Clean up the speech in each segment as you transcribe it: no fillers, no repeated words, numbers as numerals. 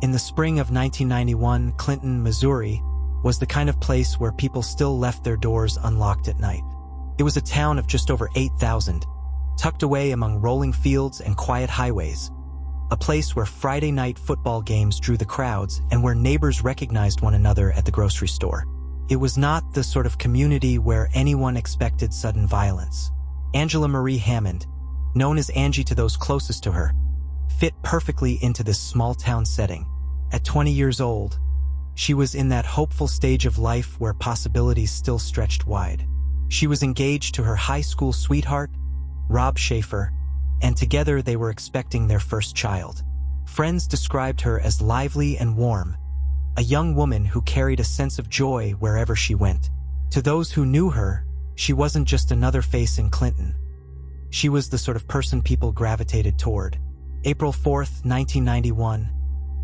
In the spring of 1991, Clinton, Missouri, was the kind of place where people still left their doors unlocked at night. It was a town of just over 8,000, tucked away among rolling fields and quiet highways, a place where Friday night football games drew the crowds and where neighbors recognized one another at the grocery store. It was not the sort of community where anyone expected sudden violence. Angela Marie Hammond, known as Angie to those closest to her, fit perfectly into this small-town setting. At 20 years old, she was in that hopeful stage of life where possibilities still stretched wide. She was engaged to her high school sweetheart, Rob Schaefer, and together they were expecting their first child. Friends described her as lively and warm, a young woman who carried a sense of joy wherever she went. To those who knew her, she wasn't just another face in Clinton. She was the sort of person people gravitated toward. April 4th, 1991,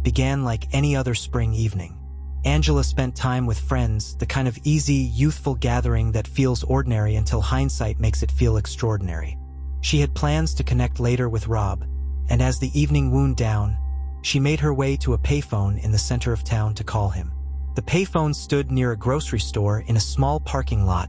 began like any other spring evening. Angela spent time with friends, the kind of easy, youthful gathering that feels ordinary until hindsight makes it feel extraordinary. She had plans to connect later with Rob, and as the evening wound down, she made her way to a payphone in the center of town to call him. The payphone stood near a grocery store in a small parking lot,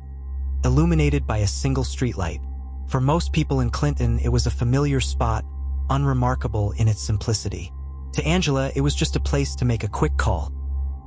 illuminated by a single streetlight. For most people in Clinton, it was a familiar spot, unremarkable in its simplicity. To Angela, it was just a place to make a quick call,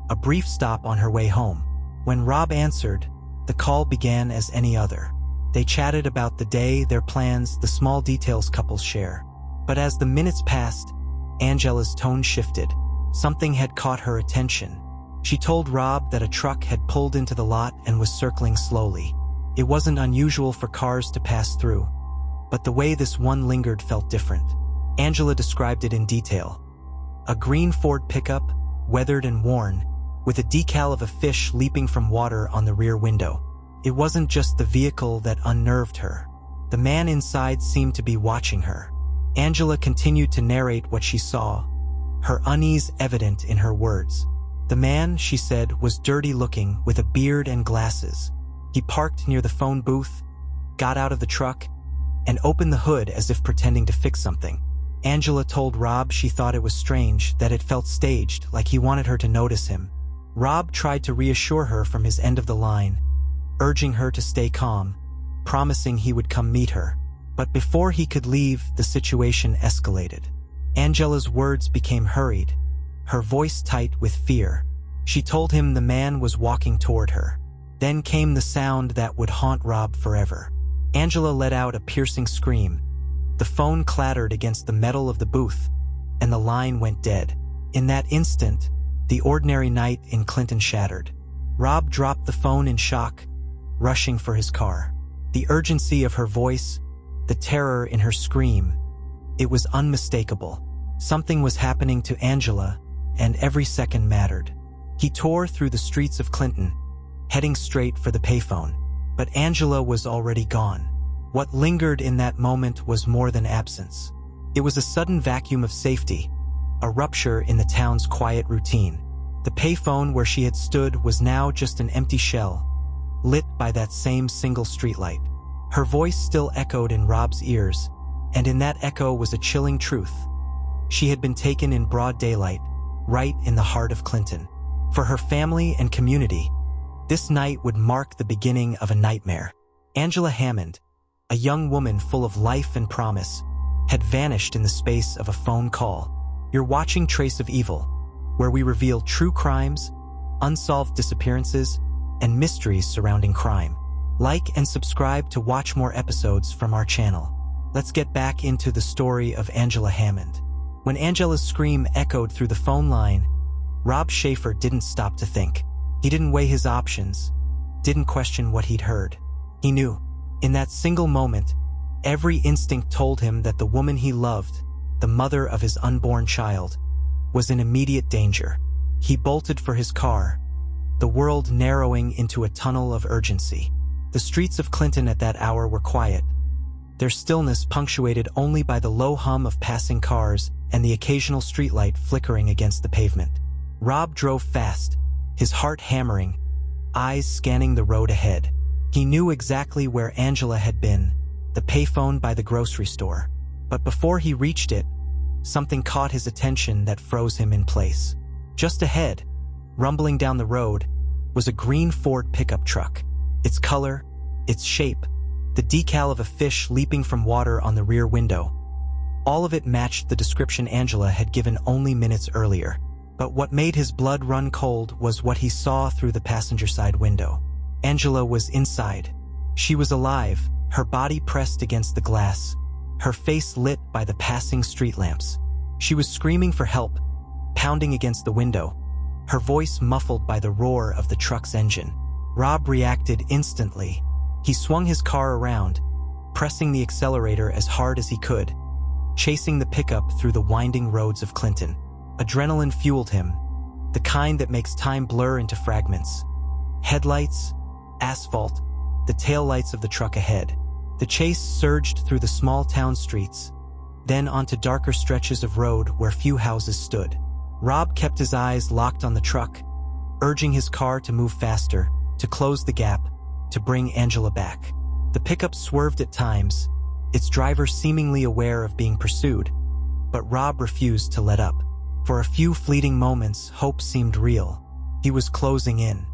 a brief stop on her way home. When Rob answered, the call began as any other. They chatted about the day, their plans, the small details couples share. But as the minutes passed, Angela's tone shifted. Something had caught her attention. She told Rob that a truck had pulled into the lot and was circling slowly. It wasn't unusual for cars to pass through, but the way this one lingered felt different. Angela described it in detail. A green Ford pickup, weathered and worn, with a decal of a fish leaping from water on the rear window. It wasn't just the vehicle that unnerved her. The man inside seemed to be watching her. Angela continued to narrate what she saw, her unease evident in her words. The man, she said, was dirty-looking with a beard and glasses. He parked near the phone booth, got out of the truck, and opened the hood as if pretending to fix something. Angela told Rob she thought it was strange, that it felt staged, like he wanted her to notice him. Rob tried to reassure her from his end of the line, urging her to stay calm, promising he would come meet her. But before he could leave, the situation escalated. Angela's words became hurried, her voice tight with fear. She told him the man was walking toward her. Then came the sound that would haunt Rob forever. Angela let out a piercing scream. The phone clattered against the metal of the booth, and the line went dead. In that instant, the ordinary night in Clinton shattered. Rob dropped the phone in shock, rushing for his car. The urgency of her voice, the terror in her scream, it was unmistakable. Something was happening to Angela, and every second mattered. He tore through the streets of Clinton, heading straight for the payphone. But Angela was already gone. What lingered in that moment was more than absence. It was a sudden vacuum of safety, a rupture in the town's quiet routine. The payphone where she had stood was now just an empty shell, lit by that same single streetlight. Her voice still echoed in Rob's ears, and in that echo was a chilling truth. She had been taken in broad daylight, right in the heart of Clinton. For her family and community, this night would mark the beginning of a nightmare. Angela Hammond, a young woman full of life and promise, had vanished in the space of a phone call. You're watching Trace of Evil, where we reveal true crimes, unsolved disappearances, and mysteries surrounding crime. Like and subscribe to watch more episodes from our channel. Let's get back into the story of Angela Hammond. When Angela's scream echoed through the phone line, Rob Schaefer didn't stop to think. He didn't weigh his options, didn't question what he'd heard. He knew. In that single moment, every instinct told him that the woman he loved, the mother of his unborn child, was in immediate danger. He bolted for his car, the world narrowing into a tunnel of urgency. The streets of Clinton at that hour were quiet, their stillness punctuated only by the low hum of passing cars and the occasional streetlight flickering against the pavement. Rob drove fast, his heart hammering, eyes scanning the road ahead. He knew exactly where Angela had been, the payphone by the grocery store. But before he reached it, something caught his attention that froze him in place. Just ahead, rumbling down the road, was a green Ford pickup truck. Its color, its shape, the decal of a fish leaping from water on the rear window. All of it matched the description Angela had given only minutes earlier. But what made his blood run cold was what he saw through the passenger side window. Angela was inside. She was alive, her body pressed against the glass, her face lit by the passing street lamps. She was screaming for help, pounding against the window, her voice muffled by the roar of the truck's engine. Rob reacted instantly. He swung his car around, pressing the accelerator as hard as he could, chasing the pickup through the winding roads of Clinton. Adrenaline fueled him, the kind that makes time blur into fragments. Headlights, asphalt, the taillights of the truck ahead. The chase surged through the small town streets, then onto darker stretches of road where few houses stood. Rob kept his eyes locked on the truck, urging his car to move faster, to close the gap, to bring Angela back. The pickup swerved at times, its driver seemingly aware of being pursued, but Rob refused to let up. For a few fleeting moments, hope seemed real. He was closing in.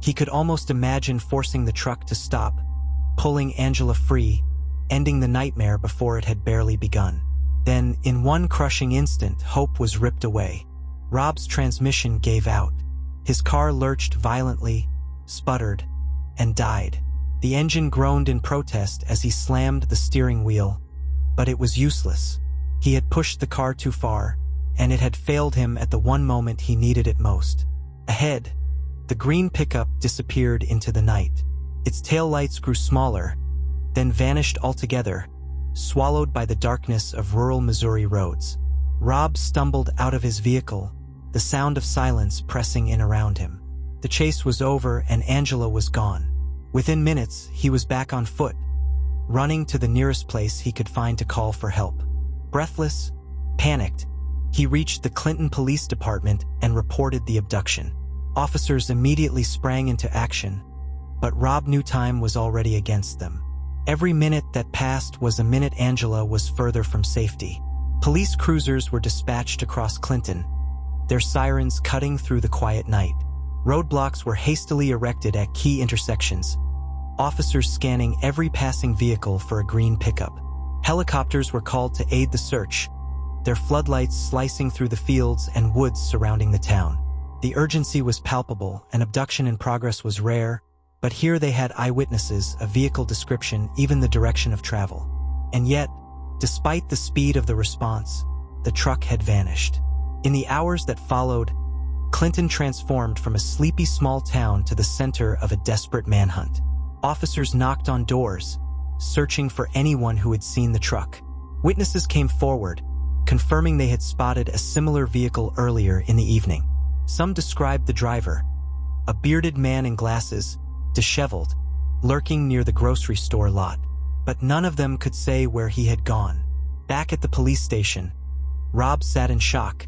He could almost imagine forcing the truck to stop, pulling Angela free, ending the nightmare before it had barely begun. Then, in one crushing instant, hope was ripped away. Rob's transmission gave out. His car lurched violently, sputtered, and died. The engine groaned in protest as he slammed the steering wheel, but it was useless. He had pushed the car too far, and it had failed him at the one moment he needed it most. Ahead, the green pickup disappeared into the night. Its taillights grew smaller, then vanished altogether, swallowed by the darkness of rural Missouri roads. Rob stumbled out of his vehicle, the sound of silence pressing in around him. The chase was over and Angela was gone. Within minutes, he was back on foot, running to the nearest place he could find to call for help. Breathless, panicked, he reached the Clinton Police Department and reported the abduction. Officers immediately sprang into action, but Rob knew time was already against them. Every minute that passed was a minute Angela was further from safety. Police cruisers were dispatched across Clinton, their sirens cutting through the quiet night. Roadblocks were hastily erected at key intersections, officers scanning every passing vehicle for a green pickup. Helicopters were called to aid the search, their floodlights slicing through the fields and woods surrounding the town. The urgency was palpable, an abduction in progress was rare, but here they had eyewitnesses, a vehicle description, even the direction of travel. And yet, despite the speed of the response, the truck had vanished. In the hours that followed, Clinton transformed from a sleepy small town to the center of a desperate manhunt. Officers knocked on doors, searching for anyone who had seen the truck. Witnesses came forward, confirming they had spotted a similar vehicle earlier in the evening. Some described the driver, a bearded man in glasses, disheveled, lurking near the grocery store lot, but none of them could say where he had gone. Back at the police station, Rob sat in shock,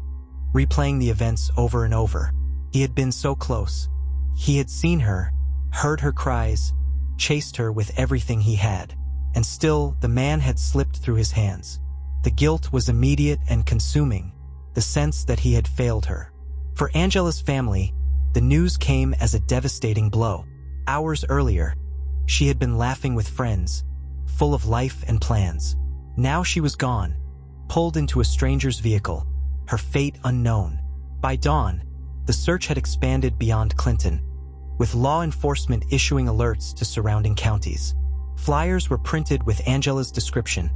replaying the events over and over. He had been so close. He had seen her, heard her cries, chased her with everything he had, and still the man had slipped through his hands. The guilt was immediate and consuming, the sense that he had failed her. For Angela's family, the news came as a devastating blow. Hours earlier, she had been laughing with friends, full of life and plans. Now she was gone, pulled into a stranger's vehicle, her fate unknown. By dawn, the search had expanded beyond Clinton, with law enforcement issuing alerts to surrounding counties. Flyers were printed with Angela's description,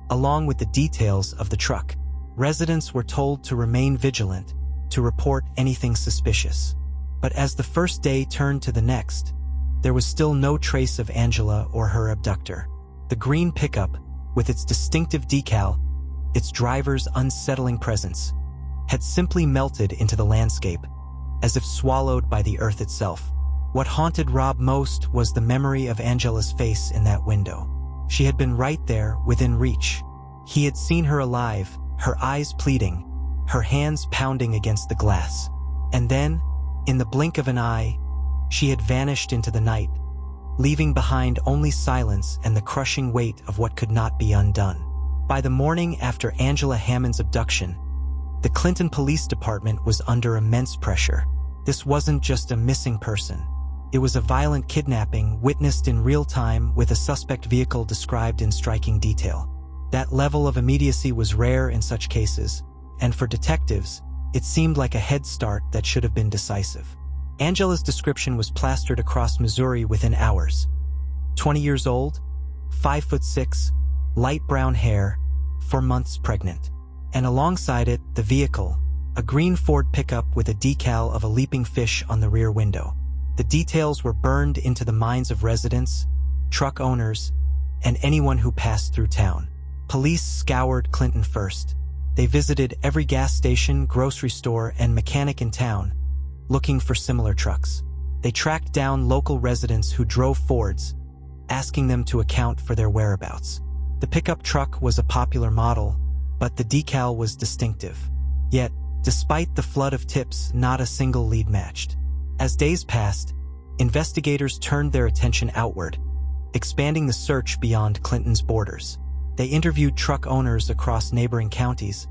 along with the details of the truck. Residents were told to remain vigilant, to report anything suspicious. But as the first day turned to the next, there was still no trace of Angela or her abductor. The green pickup, with its distinctive decal, its driver's unsettling presence, had simply melted into the landscape, as if swallowed by the earth itself. What haunted Rob most was the memory of Angela's face in that window. She had been right there, within reach. He had seen her alive, her eyes pleading, her hands pounding against the glass. And then, in the blink of an eye, she had vanished into the night, leaving behind only silence and the crushing weight of what could not be undone. By the morning after Angela Hammond's abduction, the Clinton Police Department was under immense pressure. This wasn't just a missing person. It was a violent kidnapping witnessed in real time with a suspect vehicle described in striking detail. That level of immediacy was rare in such cases, and for detectives, it seemed like a head start that should have been decisive. Angela's description was plastered across Missouri within hours. 20 years old, 5'6", light brown hair, 4 months pregnant. And alongside it, the vehicle, a green Ford pickup with a decal of a leaping fish on the rear window. The details were burned into the minds of residents, truck owners, and anyone who passed through town. Police scoured Clinton first. They visited every gas station, grocery store, and mechanic in town, looking for similar trucks. They tracked down local residents who drove Fords, asking them to account for their whereabouts. The pickup truck was a popular model, but the decal was distinctive. Yet, despite the flood of tips, not a single lead matched. As days passed, investigators turned their attention outward, expanding the search beyond Clinton's borders. They interviewed truck owners across neighboring counties,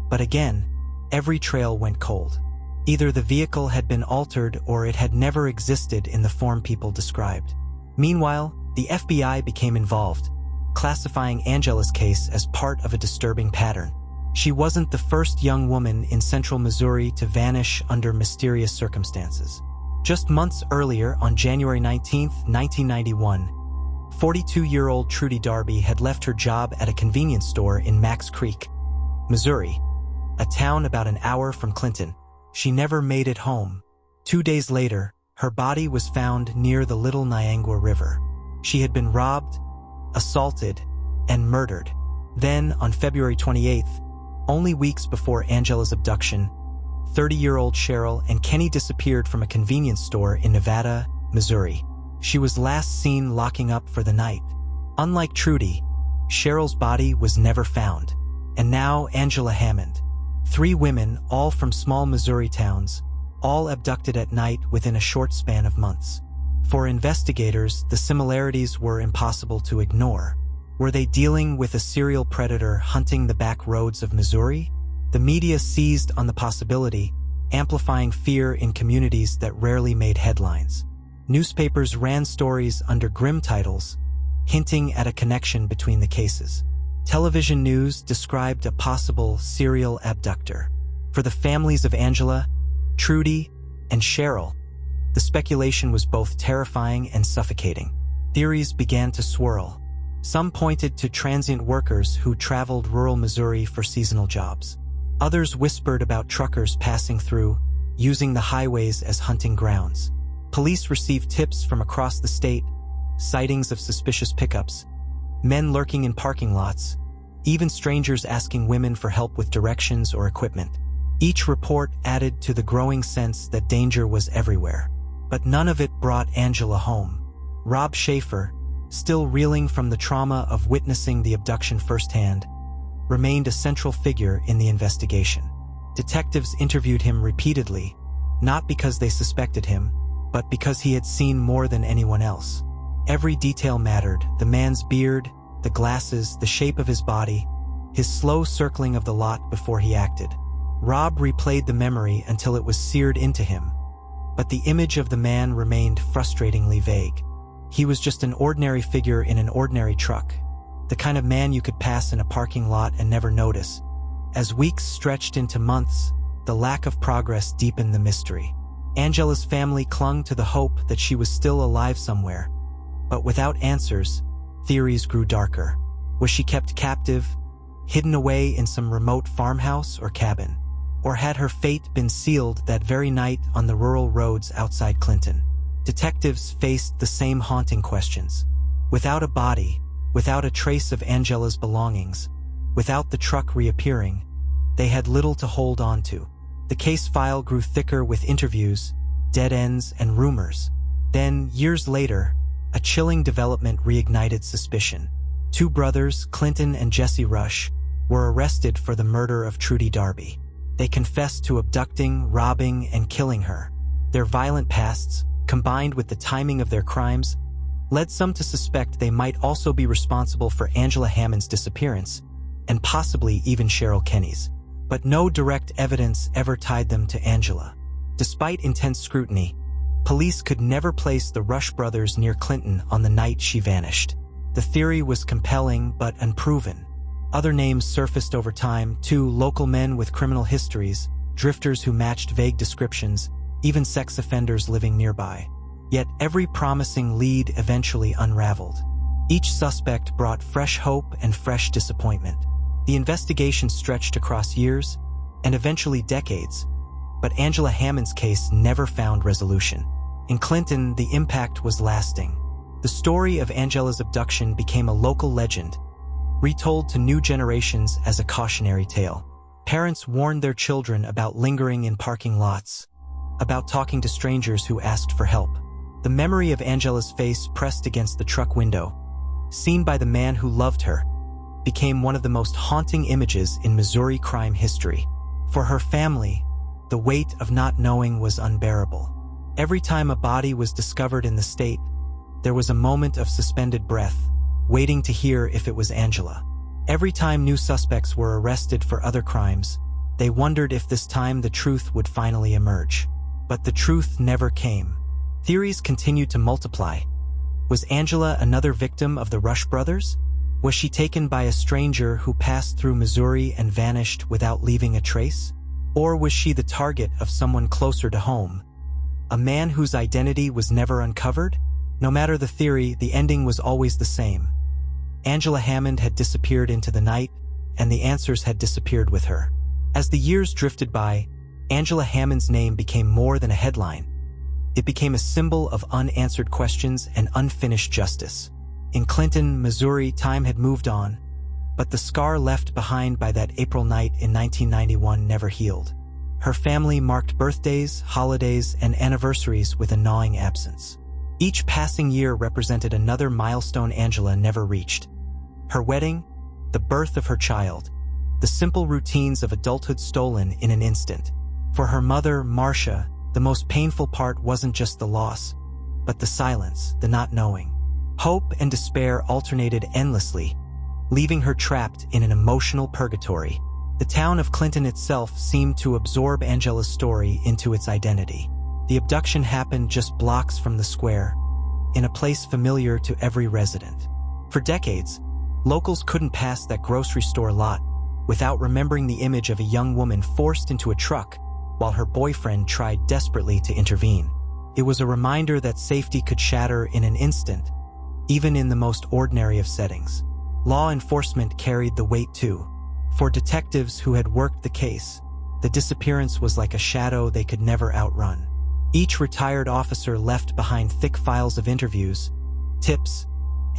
but again, every trail went cold. Either the vehicle had been altered or it had never existed in the form people described. Meanwhile, the FBI became involved, classifying Angela's case as part of a disturbing pattern. She wasn't the first young woman in central Missouri to vanish under mysterious circumstances. Just months earlier, on January 19, 1991, 42-year-old Trudy Darby had left her job at a convenience store in Max Creek, Missouri, a town about an hour from Clinton. She never made it home. 2 days later, her body was found near the Little Niangua River. She had been robbed, assaulted, and murdered. Then, on February 28th, only weeks before Angela's abduction, 30-year-old Cheryl and Kenny disappeared from a convenience store in Nevada, Missouri. She was last seen locking up for the night. Unlike Trudy, Cheryl's body was never found. And now Angela Hammond. 3 women, all from small Missouri towns, all abducted at night within a short span of months. For investigators, the similarities were impossible to ignore. Were they dealing with a serial predator hunting the back roads of Missouri? The media seized on the possibility, amplifying fear in communities that rarely made headlines. Newspapers ran stories under grim titles, hinting at a connection between the cases. Television news described a possible serial abductor. For the families of Angela, Trudy, and Cheryl, the speculation was both terrifying and suffocating. Theories began to swirl. Some pointed to transient workers who traveled rural Missouri for seasonal jobs. Others whispered about truckers passing through, using the highways as hunting grounds. Police received tips from across the state, sightings of suspicious pickups, men lurking in parking lots, even strangers asking women for help with directions or equipment. Each report added to the growing sense that danger was everywhere. But none of it brought Angela home. Rob Schaefer, still reeling from the trauma of witnessing the abduction firsthand, remained a central figure in the investigation. Detectives interviewed him repeatedly, not because they suspected him, but because he had seen more than anyone else. Every detail mattered: the man's beard, the glasses, the shape of his body, his slow circling of the lot before he acted. Rob replayed the memory until it was seared into him, but the image of the man remained frustratingly vague. He was just an ordinary figure in an ordinary truck, the kind of man you could pass in a parking lot and never notice. As weeks stretched into months, the lack of progress deepened the mystery. Angela's family clung to the hope that she was still alive somewhere, but without answers, theories grew darker. Was she kept captive, hidden away in some remote farmhouse or cabin? Or had her fate been sealed that very night on the rural roads outside Clinton? Detectives faced the same haunting questions. Without a body, without a trace of Angela's belongings, without the truck reappearing, they had little to hold on to. The case file grew thicker with interviews, dead ends, and rumors. Then, years later, a chilling development reignited suspicion. 2 brothers, Clinton and Jesse Rush, were arrested for the murder of Trudy Darby. They confessed to abducting, robbing, and killing her. Their violent pasts, combined with the timing of their crimes, led some to suspect they might also be responsible for Angela Hammond's disappearance, and possibly even Cheryl Kenny's. But no direct evidence ever tied them to Angela. Despite intense scrutiny, police could never place the Rush brothers near Clinton on the night she vanished. The theory was compelling but unproven. Other names surfaced over time, too: local men with criminal histories, drifters who matched vague descriptions, even sex offenders living nearby. Yet every promising lead eventually unraveled. Each suspect brought fresh hope and fresh disappointment. The investigation stretched across years and eventually decades, but Angela Hammond's case never found resolution. In Clinton, the impact was lasting. The story of Angela's abduction became a local legend, retold to new generations as a cautionary tale. Parents warned their children about lingering in parking lots, about talking to strangers who asked for help. The memory of Angela's face pressed against the truck window, seen by the man who loved her, became one of the most haunting images in Missouri crime history. For her family, the weight of not knowing was unbearable. Every time a body was discovered in the state, there was a moment of suspended breath, waiting to hear if it was Angela. Every time new suspects were arrested for other crimes, they wondered if this time the truth would finally emerge. But the truth never came. Theories continued to multiply. Was Angela another victim of the Rush brothers? Was she taken by a stranger who passed through Missouri and vanished without leaving a trace? Or was she the target of someone closer to home, a man whose identity was never uncovered? No matter the theory, the ending was always the same. Angela Hammond had disappeared into the night, and the answers had disappeared with her. As the years drifted by, Angela Hammond's name became more than a headline. It became a symbol of unanswered questions and unfinished justice. In Clinton, Missouri, time had moved on, but the scar left behind by that April night in 1991 never healed. Her family marked birthdays, holidays, and anniversaries with a gnawing absence. Each passing year represented another milestone Angela never reached. Her wedding, the birth of her child, the simple routines of adulthood stolen in an instant. For her mother, Marcia, the most painful part wasn't just the loss, but the silence, the not knowing. Hope and despair alternated endlessly, leaving her trapped in an emotional purgatory. The town of Clinton itself seemed to absorb Angela's story into its identity. The abduction happened just blocks from the square, in a place familiar to every resident. For decades, locals couldn't pass that grocery store lot without remembering the image of a young woman forced into a truck while her boyfriend tried desperately to intervene. It was a reminder that safety could shatter in an instant, even in the most ordinary of settings. Law enforcement carried the weight too. For detectives who had worked the case, the disappearance was like a shadow they could never outrun. Each retired officer left behind thick files of interviews, tips,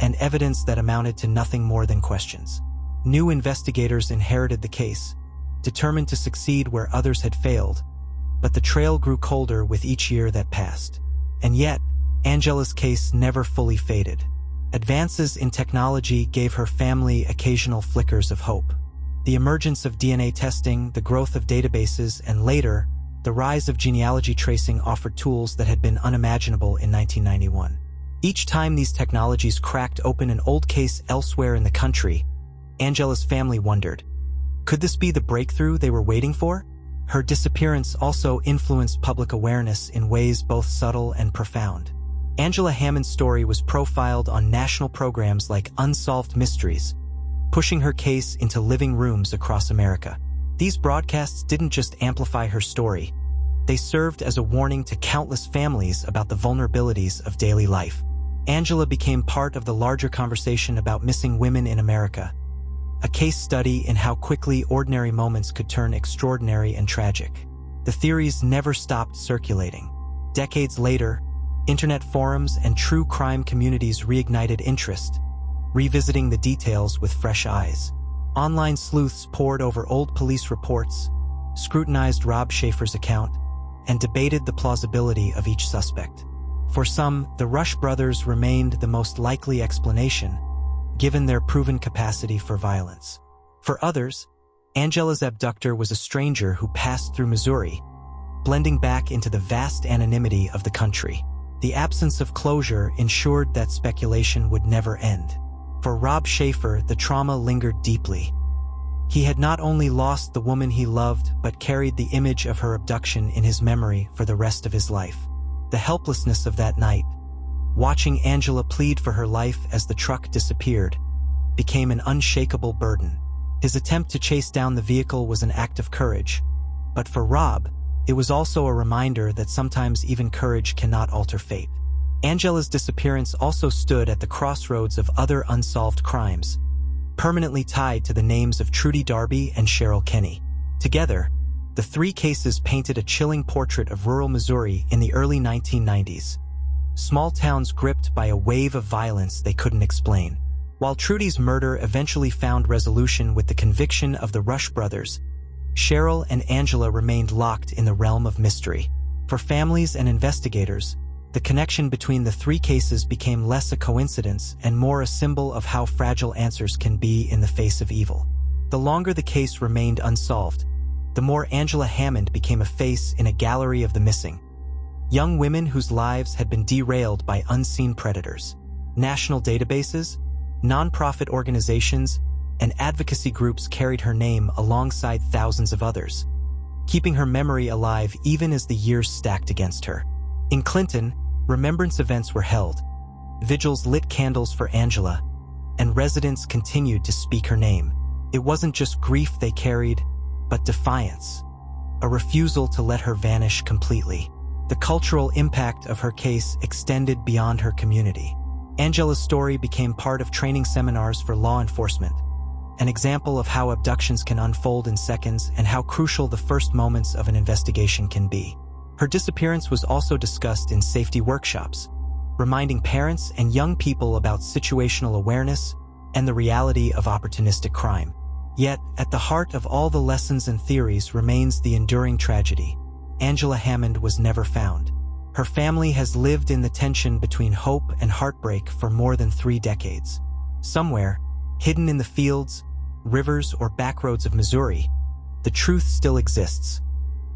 and evidence that amounted to nothing more than questions. New investigators inherited the case, determined to succeed where others had failed, but the trail grew colder with each year that passed. And yet, Angela's case never fully faded. Advances in technology gave her family occasional flickers of hope. The emergence of DNA testing, the growth of databases, and later, the rise of genealogy tracing offered tools that had been unimaginable in 1991. Each time these technologies cracked open an old case elsewhere in the country, Angela's family wondered, could this be the breakthrough they were waiting for? Her disappearance also influenced public awareness in ways both subtle and profound. Angela Hammond's story was profiled on national programs like Unsolved Mysteries, pushing her case into living rooms across America. These broadcasts didn't just amplify her story, they served as a warning to countless families about the vulnerabilities of daily life. Angela became part of the larger conversation about missing women in America, a case study in how quickly ordinary moments could turn extraordinary and tragic. The theories never stopped circulating. Decades later, internet forums and true crime communities reignited interest, revisiting the details with fresh eyes. Online sleuths pored over old police reports, scrutinized Rob Schaefer's account, and debated the plausibility of each suspect. For some, the Rush brothers remained the most likely explanation, given their proven capacity for violence. For others, Angela's abductor was a stranger who passed through Missouri, blending back into the vast anonymity of the country. The absence of closure ensured that speculation would never end. For Rob Schaefer, the trauma lingered deeply. He had not only lost the woman he loved, but carried the image of her abduction in his memory for the rest of his life. The helplessness of that night, watching Angela plead for her life as the truck disappeared, became an unshakable burden. His attempt to chase down the vehicle was an act of courage, but for Rob, it was also a reminder that sometimes even courage cannot alter fate. Angela's disappearance also stood at the crossroads of other unsolved crimes, permanently tied to the names of Trudy Darby and Cheryl Kenny. Together, the three cases painted a chilling portrait of rural Missouri in the early 1990s. Small towns gripped by a wave of violence they couldn't explain. While Trudy's murder eventually found resolution with the conviction of the Rush brothers, Cheryl and Angela remained locked in the realm of mystery. For families and investigators, the connection between the three cases became less a coincidence and more a symbol of how fragile answers can be in the face of evil. The longer the case remained unsolved, the more Angela Hammond became a face in a gallery of the missing. Young women whose lives had been derailed by unseen predators. National databases, nonprofit organizations, and advocacy groups carried her name alongside thousands of others, keeping her memory alive even as the years stacked against her. In Clinton, remembrance events were held, vigils lit candles for Angela, and residents continued to speak her name. It wasn't just grief they carried, but defiance, a refusal to let her vanish completely. The cultural impact of her case extended beyond her community. Angela's story became part of training seminars for law enforcement, an example of how abductions can unfold in seconds and how crucial the first moments of an investigation can be. Her disappearance was also discussed in safety workshops, reminding parents and young people about situational awareness and the reality of opportunistic crime. Yet, at the heart of all the lessons and theories remains the enduring tragedy. Angela Hammond was never found. Her family has lived in the tension between hope and heartbreak for more than 3 decades. Somewhere, hidden in the fields, rivers, or backroads of Missouri, the truth still exists.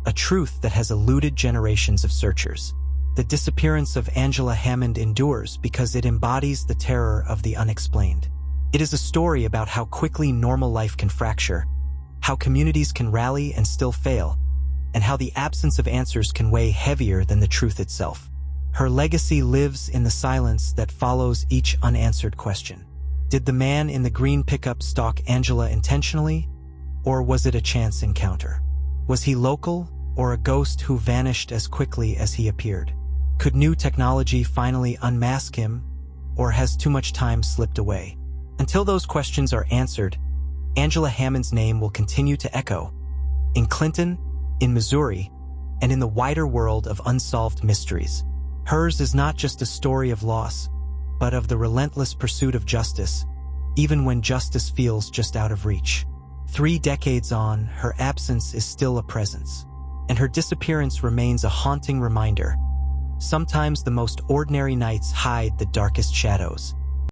A truth that has eluded generations of searchers. The disappearance of Angela Hammond endures because it embodies the terror of the unexplained. It is a story about how quickly normal life can fracture, how communities can rally and still fail, and how the absence of answers can weigh heavier than the truth itself. Her legacy lives in the silence that follows each unanswered question. Did the man in the green pickup stalk Angela intentionally, or was it a chance encounter? Was he local, or a ghost who vanished as quickly as he appeared? Could new technology finally unmask him, or has too much time slipped away? Until those questions are answered, Angela Hammond's name will continue to echo in Clinton, in Missouri, and in the wider world of unsolved mysteries. Hers is not just a story of loss, but of the relentless pursuit of justice, even when justice feels just out of reach. 3 decades on, her absence is still a presence, and her disappearance remains a haunting reminder. Sometimes the most ordinary nights hide the darkest shadows.